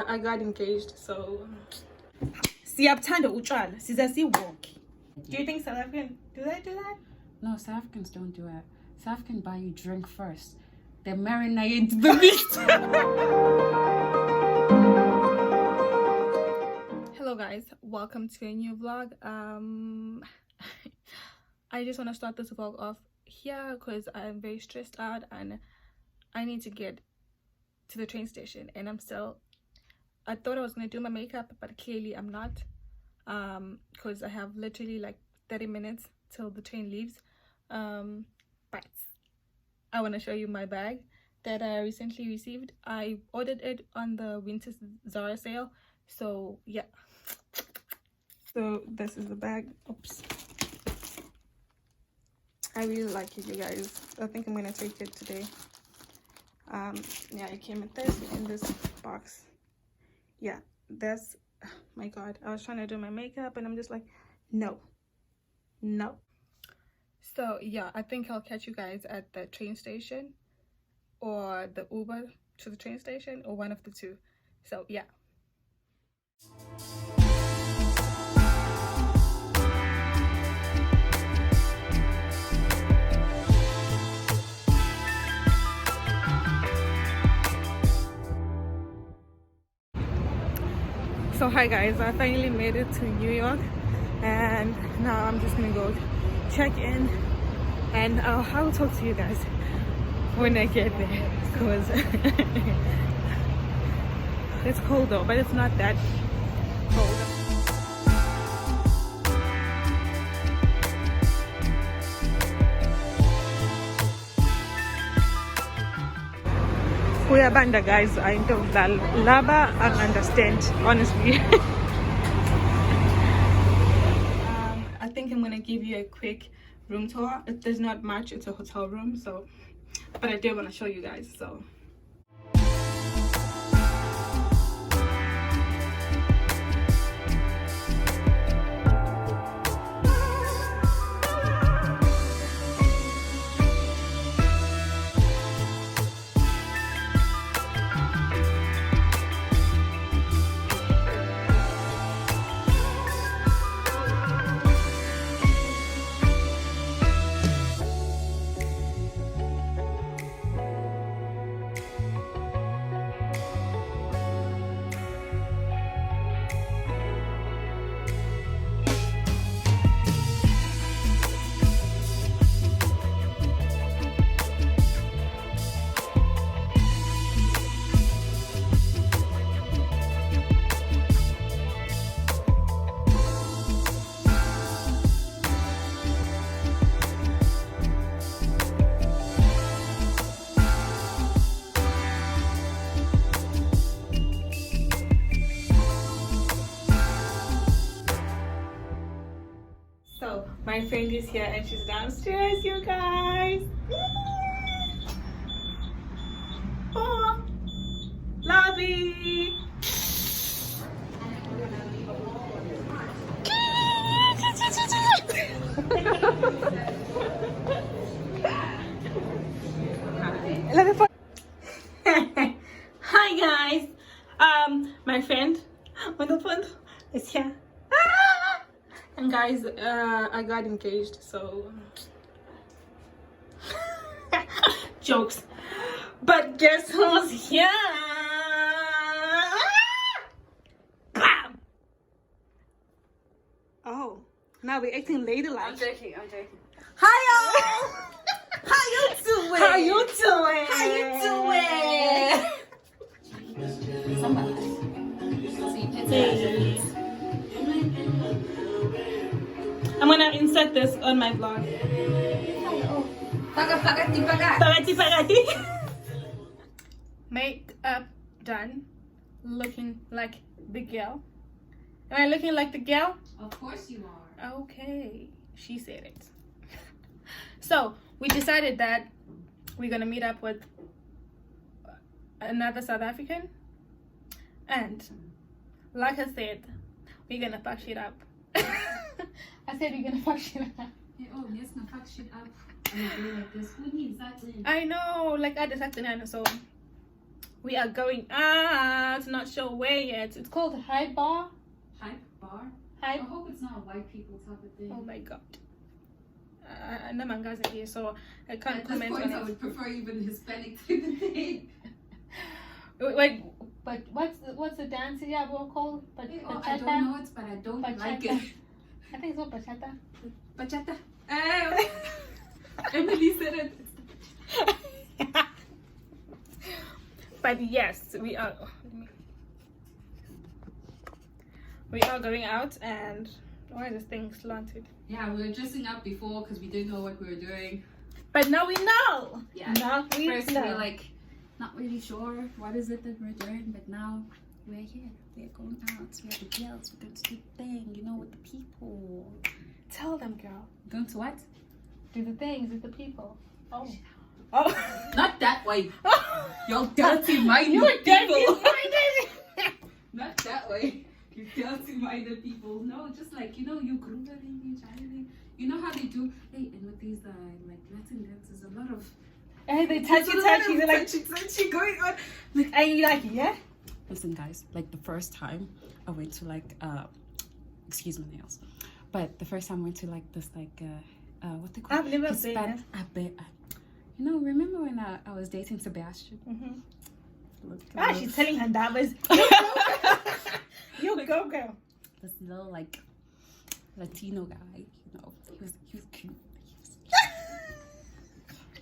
I got engaged, so siyabthanda utshwala size siwalk. Do you think South African do that? No, South Africans don't do it. South African buy you drink first. They marinate the meat. Hello guys, welcome to a new vlog. I just want to start this vlog off here because I'm very stressed out and I need to get to the train station, and I thought I was going to do my makeup, but clearly I'm not, because I have literally like 30 minutes till the train leaves. But I want to show you my bag that I recently received. I ordered it on the winter Zara sale, so yeah. So this is the bag. Oops, I really like it, you guys. I think I'm gonna take it today. Yeah, it came with this in this box. Yeah, that's, oh my god, I was trying to do my makeup and I'm just like, no. So yeah, I think I'll catch you guys at the train station or the Uber to the train station, or one of the two. So yeah. So hi guys, I finally made it to New York, and now I'm just gonna go check in, and I will talk to you guys when I get there, because it's cold though, but it's not that cold. Kuyabanda guys, I don't laba and understand, honestly. I think I'm gonna give you a quick room tour. There's not much, it's a hotel room, so, but I did want to show you guys. So my friend is here and she's downstairs, you guys. Oh, lobby. Hi guys. My friend on the phone is here. And guys, I got engaged, so jokes. But guess who's here? Bam! Oh, now we're acting ladylike. I'm joking. Hi y'all. How you doing? Hey. I'm gonna insert this on my vlog. Pagati. Makeup done. Looking like the girl. Am I looking like the girl? Of course you are. Okay, she said it. So we decided that we're gonna meet up with another South African, and like I said, we're gonna fuck shit up. I said we're gonna fuck shit up. Oh, yes, gonna fuck shit up on a day like this. Who needs that? I know, like I just had to so We are going out. Not sure where yet. It's called Hype Bar. Hype bar? I Hype. hope it's not a white people type of thing. Oh my god. No mangas are here, so I can't At this comment point, on I it. would prefer even Hispanic type of thing. Wait, but what's the dance? Yeah, we'll call I bachata. don't know it, but I don't like Bachata. it. I think it's called bachata. Bachata. Emily said it. But yes, we are going out, and why is this thing slanted? Yeah, we were dressing up before because we didn't know what we were doing. But now we know. Yeah. Now we First we know. were like not really sure what is it that we're doing, but now we're here. We're going out. We are the girls. We're going to do the thing, you know, with the people. Tell them, girl. Going to what? Do the things with the people. Oh. Not that way. You're dirty-minded You're people. dirty-minded. Not that way. You dirty-minded people. No, just like, you know, you grooving, you jiving. You know how they do. Hey, and with these like Latin dances, a lot of And they touchy. They're like, touchy going on. and you like, yeah. Listen, guys. Like the first time I went to like excuse my nails, but the first time I went to like this like what they call I've never been there. I bet. You know, remember when I was dating Sebastian? Mm-hmm. She's telling her numbers. You go, girl. This little like Latino guy, you know, he was cute.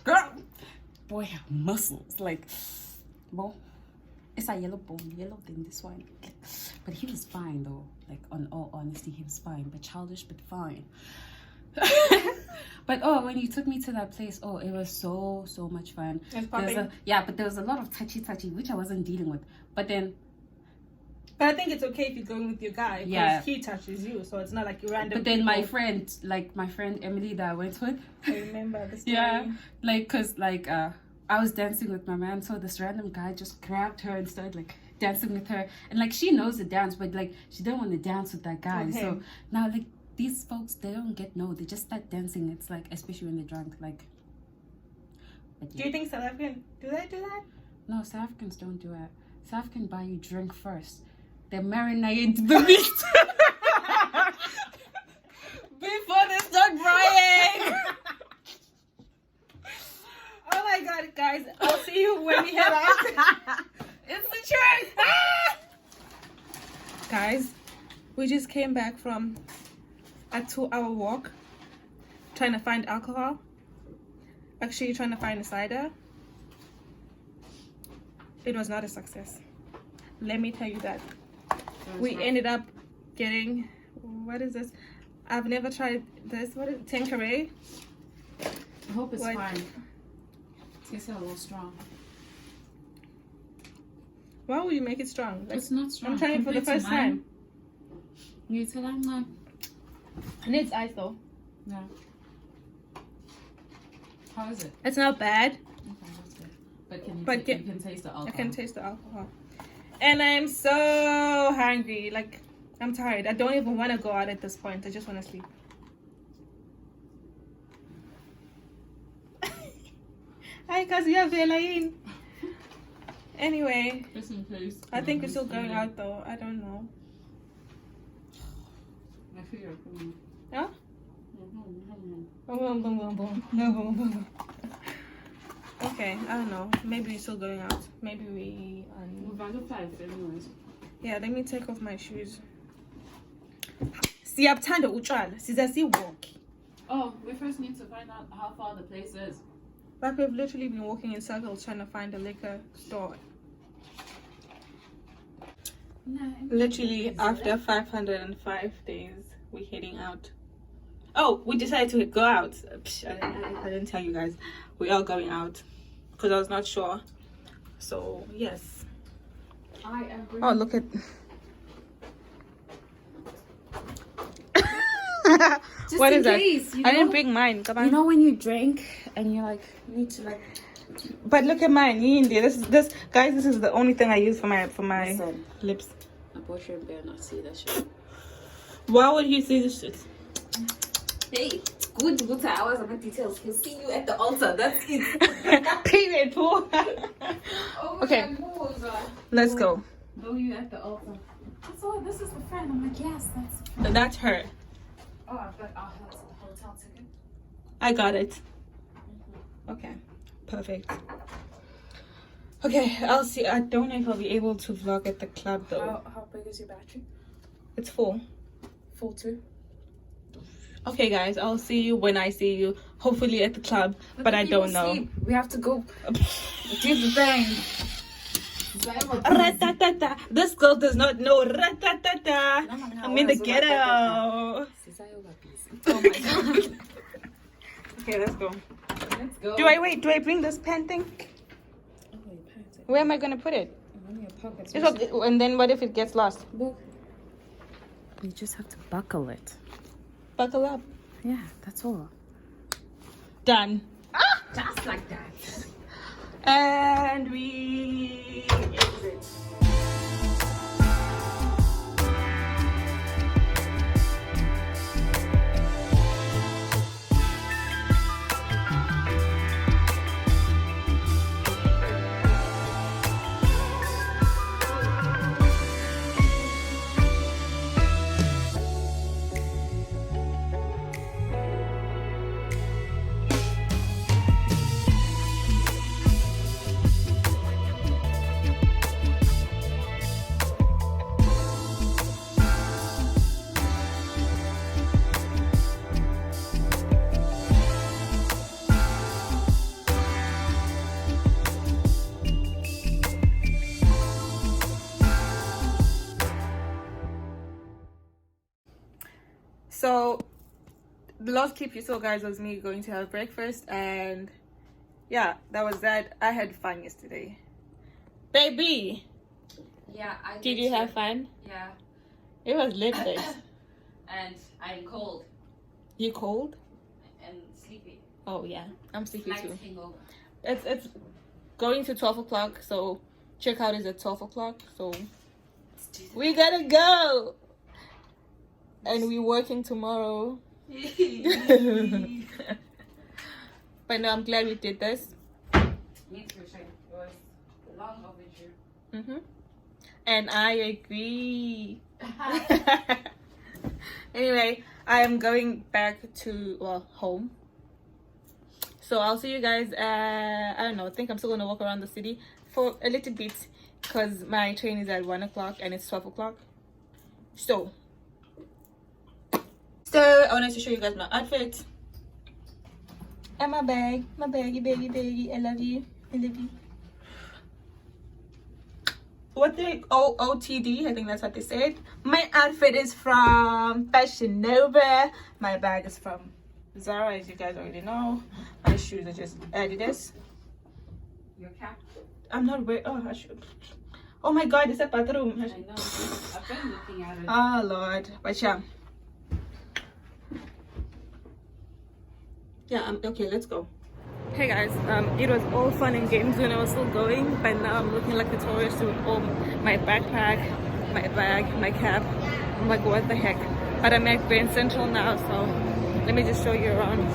Girl, boy have muscles like, well, it's a yellow than this one, but he was fine though. Like on all honesty, he was fine, but childish, but fine. But when you took me to that place, it was so much fun. But there was a lot of touchy which I wasn't dealing with. But I think it's okay if you're going with your guy because he touches you, so it's not like you random. But then my friend Emily that I went with, I remember the story. yeah, like cause like I was dancing with my man, so this random guy just grabbed her and started like dancing with her, and like she knows the dance, but like she didn't want to dance with that guy. Okay. So now like these folks, they don't get they just start dancing. It's like, especially when they're drunk, like. But, Do you think South African do that? No, South Africans don't do it. South African buy you drink first. They marinate the meat before they start frying. Oh my god, guys! I'll see you when we head out. It's the truth. Guys, we just came back from a 2-hour walk trying to find alcohol. Actually, trying to find a cider. It was not a success. Let me tell you that. We ended up getting, what is this? I've never tried this. What is it? Tanqueray? I hope it's fine. It tastes a little strong. Why would you make it strong? Like, it's not strong. I'm trying it for the first time. You tell them that. It needs ice though. Yeah. How is it? It's not bad. Okay, that's good. But you can taste the alcohol. I can taste the alcohol. And I'm so hungry. Like, I'm tired. I don't even want to go out at this point. I just want to sleep. Hi, because you have Elaine. Anyway, Just in case. I think we're still going out though. I don't know. I feel you're coming. Yeah? Boom, boom, boom, boom, boom. No, boom, boom, boom. Okay, I don't know. Maybe we're still going out. Maybe we. We're about to 5 anyways. Yeah, let me take off my shoes. Siyabuthanda utshwala. Size siwalk. Oh, we first need to find out how far the place is. Like we've literally been walking in circles trying to find a liquor store. Literally after 505 days, we're heading out. Oh, we decided to go out. I didn't tell you guys. We are going out because I was not sure. So yes. I agree. Oh, look at. Just What in is that? case, I didn't bring mine. Come on. You know when you drink and you like need to like. But look at mine. This guys. This is the only thing I use for my Listen, lips. my boyfriend better not see that shit. Why would he see this shit? Hey, good hours of details. He'll see you at the altar. That's it. Period, Paul. Okay, let's go. Know you at the altar. So this is the friend. I'm like, yes, that's the friend. That's her. Oh, I've got our hotel ticket. I got it. Okay, perfect. Okay, I'll see. I don't know if I'll be able to vlog at the club though. How big is your battery? It's full. Full too. Okay, guys, I'll see you when I see you. Hopefully at the club, but I don't know. Sleep. We have to go do the thing. Ratatata. This girl does not know. Ratatata. I'm in the ghetto. Oh my god. Okay, let's go. Let's go. Do I bring this pen thing? Where am I gonna put it? In your pockets. And then what if it gets lost? You just have to buckle it. Buckle up. Yeah, that's all. Done. Just like that. And we exit. So the last clip you saw, guys, was me going to have breakfast, and yeah, that was that. I had fun yesterday. Baby, Yeah, I did you have fun? Yeah. It was lit. And I'm cold You cold? and sleepy. Oh yeah, I'm sleepy too. hangover. It's going to 12 o'clock, so checkout is at 12 o'clock, so we gotta go. And we're working tomorrow. But no, I'm glad we did this. Me too, Shane. It was long overdue. And I agree. Anyway, I am going back to, well, home. So I'll see you guys, I don't know, I think I'm still gonna walk around the city for a little bit because my train is at 1 o'clock and it's 12 o'clock. So I wanted to show you guys my outfit and my bag, my baggy, I love you, I love you. What the OOTD, I think that's what they said. My outfit is from Fashion Nova. My bag is from Zara, as you guys already know. My shoes are just Adidas. Your cap? I'm not wearing. Oh, I should. Oh my God, it's a bathroom. I know. I've been looking at it. Oh Lord, but yeah. Yeah. Okay, let's go. Hey guys, it was all fun and games when I was still going, but now I'm looking like a tourist with all my backpack, my bag, my cap. I'm like, what the heck? But I'm at Grand Central now, so let me just show you around.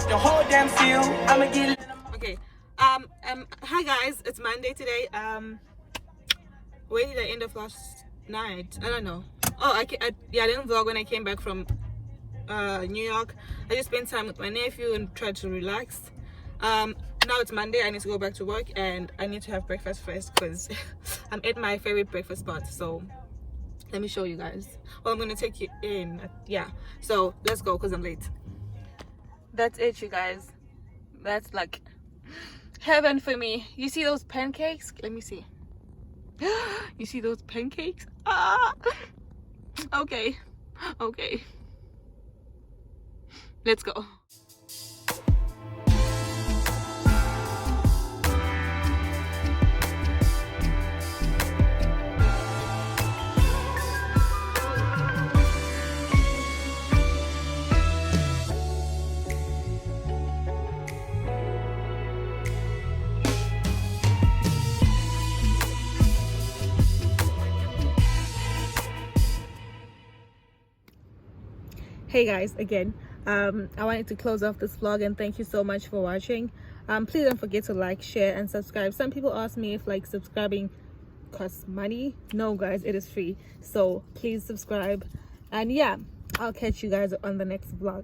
The whole damn field, I'ma get. Okay, hi guys, it's Monday today. Where did I end up last night? I don't know. Oh, I didn't vlog when I came back from New York. I just spent time with my nephew and tried to relax. Now it's Monday. I need to go back to work and I need to have breakfast first because I'm at my favorite breakfast spot. So let me show you guys. Well, I'm gonna take you in. Yeah, so let's go because I'm late. That's it, you guys. That's like heaven for me. You see those pancakes? Let me see. You see those pancakes? Ah. Okay. Let's go. Hey guys, again, I wanted to close off this vlog and thank you so much for watching. Please don't forget to like, share and subscribe. Some people ask me if like subscribing costs money. No guys, it is free, so please subscribe. And yeah, I'll catch you guys on the next vlog.